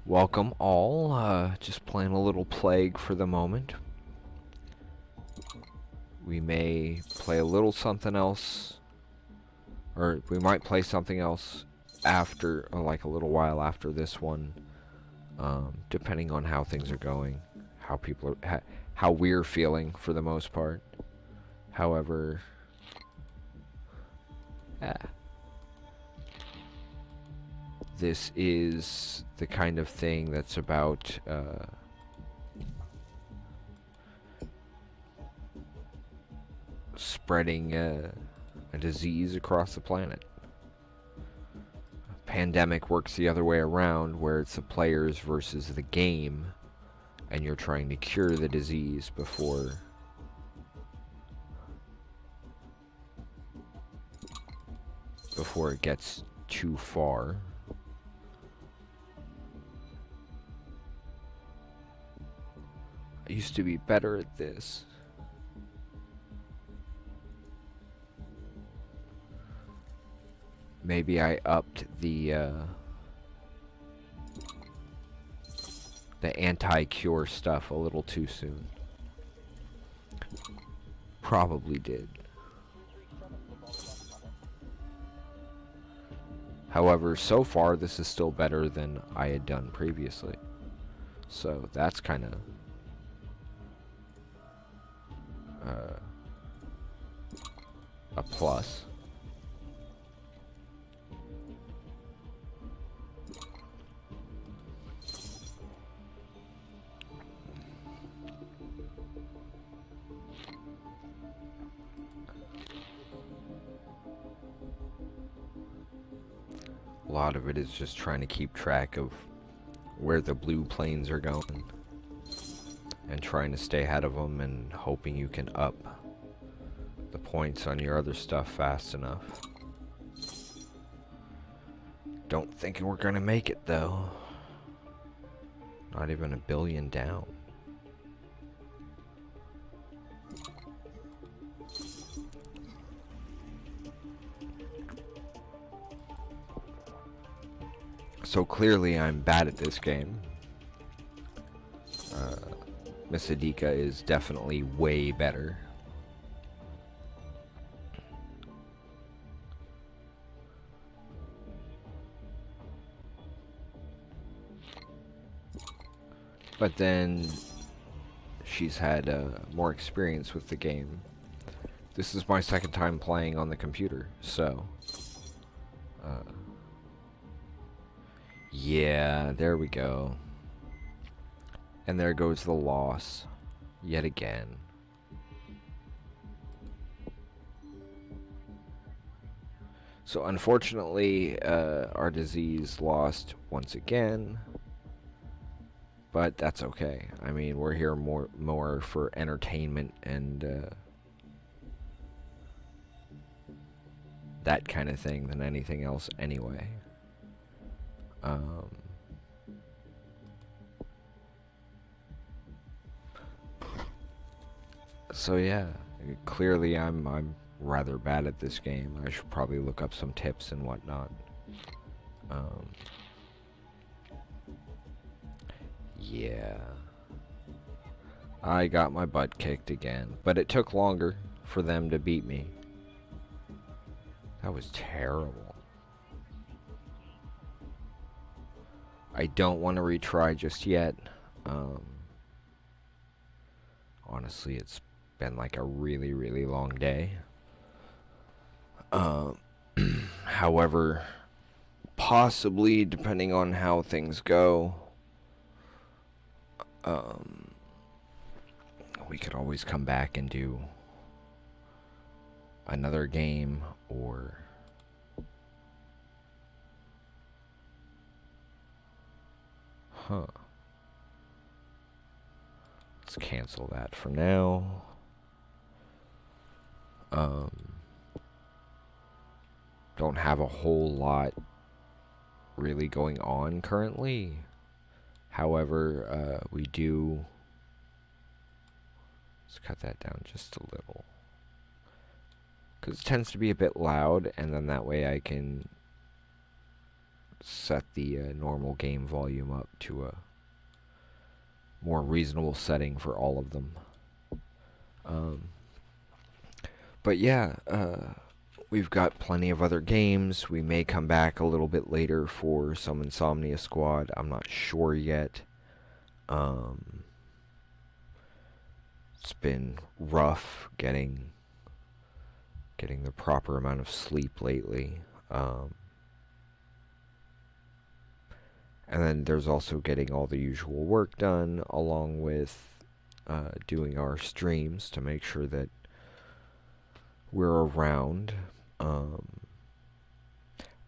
Welcome all. Just playing a little Plague for the moment. We may play a little something else, or we might play something else after, like a little while after this one, depending on how things are going, how people are, how we're feeling for the most part. However, this is the kind of thing that's about spreading a disease across the planet. A pandemic works the other way around, where it's the players versus the game, and you're trying to cure the disease before it gets too far. I used to be better at this. Maybe I upped the anti-cure stuff a little too soon. Probably did. However, so far this is still better than I had done previously. So that's kind of a plus. A lot of it is just trying to keep track of where the blue planes are going and trying to stay ahead of them and hoping you can up the points on your other stuff fast enough. Don't think we're gonna make it though. Not even 1 billion down. So clearly I'm bad at this game. Miss Adika is definitely way better. But then she's had more experience with the game. This is my second time playing on the computer, so... yeah, there we go. And there goes the loss. Yet again. So unfortunately, our disease lost once again. But that's okay. I mean, we're here more for entertainment and that kind of thing than anything else anyway. So yeah, clearly I'm rather bad at this game. I should probably look up some tips and whatnot. Yeah. I got my butt kicked again, but it took longer for them to beat me. That was terrible. I don't want to retry just yet. Honestly, it's been like a really, really long day. However, possibly, depending on how things go, we could always come back and do another game, or let's cancel that for now. Don't have a whole lot really going on currently. However, we do... Let's cut that down just a little. Because it tends to be a bit loud, and then that way I can set the normal game volume up to a more reasonable setting for all of them. But yeah, we've got plenty of other games. We may come back a little bit later for some Insomnia Squad. I'm not sure yet. It's been rough getting the proper amount of sleep lately. And then there's also getting all the usual work done, along with doing our streams to make sure that we're around. I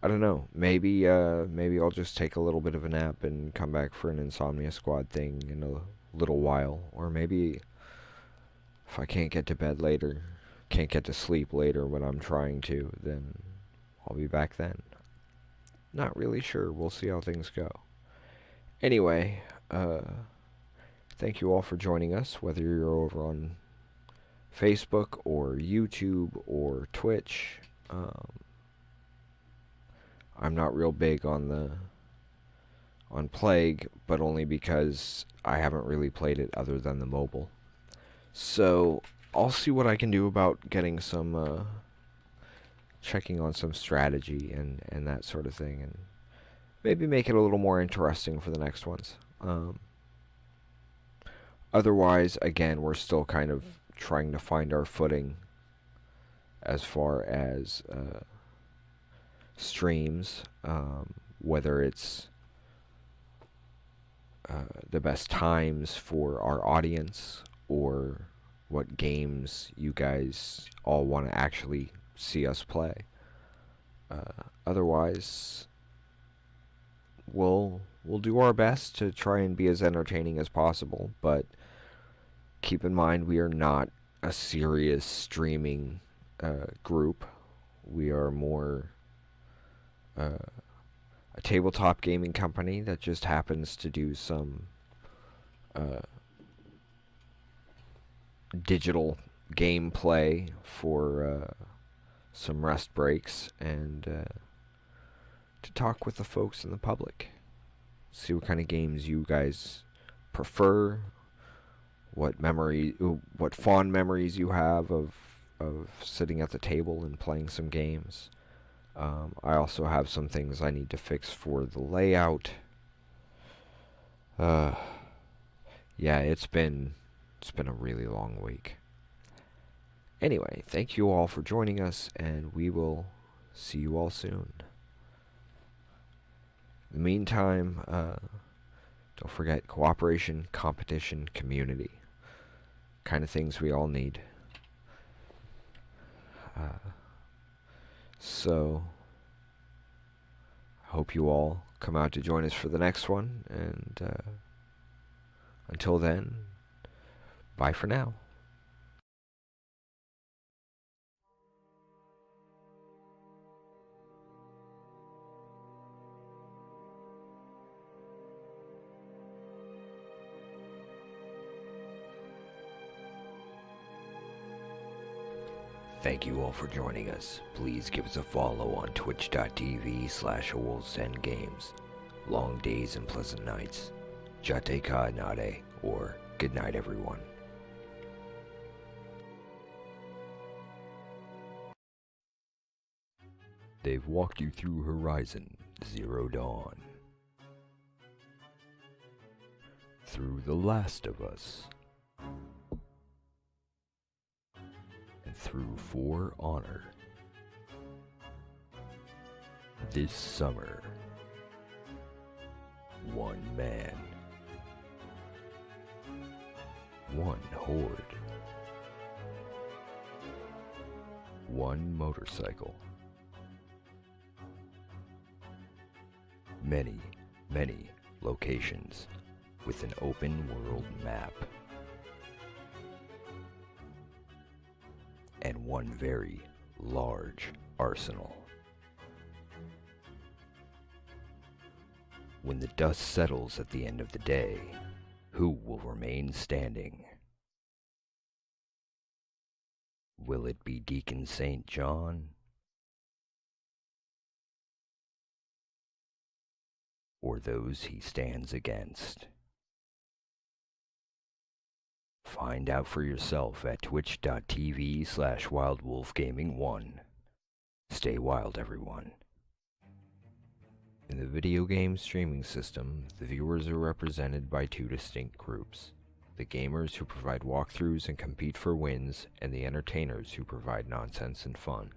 don't know. Maybe I'll just take a little bit of a nap and come back for an Insomnia Squad thing in a little while. Or maybe if I can't get to bed later, can't get to sleep later when I'm trying to, then I'll be back then. Not really sure. We'll see how things go. Anyway, thank you all for joining us, whether you're over on Facebook or YouTube or Twitch. I'm not real big on Plague, but only because I haven't really played it other than the mobile. So I'll see what I can do about getting some checking on some strategy and that sort of thing, and maybe make it a little more interesting for the next ones. Otherwise, again, we're still kind of trying to find our footing as far as streams, whether it's the best times for our audience, or what games you guys all want to actually see us play. Otherwise, we'll do our best to try and be as entertaining as possible, but keep in mind we are not a serious streaming group. We are more a tabletop gaming company that just happens to do some digital gameplay for some rest breaks, and to talk with the folks in the public. See what kind of games you guys prefer, what fond memories you have of sitting at the table and playing some games. I also have some things I need to fix for the layout. Yeah, it's been It's been a really long week. Anyway, thank you all for joining us, and we will see you all soon. In the meantime, don't forget cooperation, competition, community. Kind of things we all need. So, hope you all come out to join us for the next one, and until then, bye for now. Thank you all for joining us. Please give us a follow on twitch.tv/awolvesdengames. Long days and pleasant nights. Jate ka nade, or good night everyone. They've walked you through Horizon Zero Dawn. Through The Last of Us. Through For Honor. This summer, one man, one horde, one motorcycle, many, many locations with an open world map. And one very large arsenal. When the dust settles at the end of the day, who will remain standing? Will it be Deacon St. John? Or those he stands against? Find out for yourself at twitch.tv/wildwolfgaming1. Stay wild, everyone. In the video game streaming system, the viewers are represented by two distinct groups. The gamers who provide walkthroughs and compete for wins, and the entertainers who provide nonsense and fun.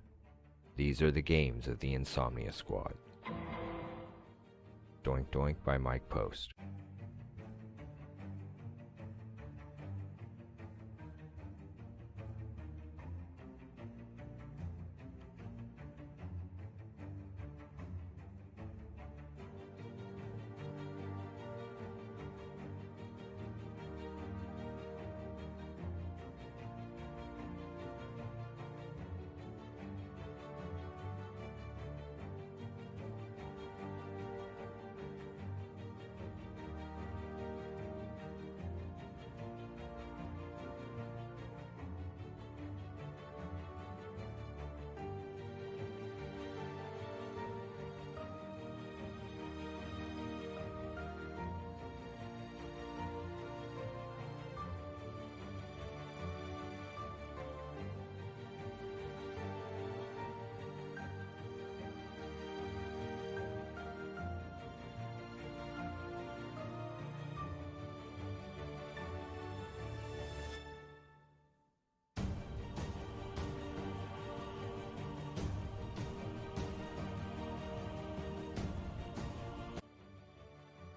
These are the games of the Insomnia Squad. Doink Doink by Mike Post.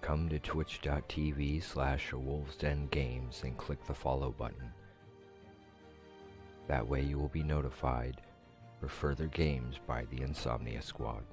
Come to twitch.tv/awolvesdengames and click the follow button. That way you will be notified for further games by the Insomnia Squad.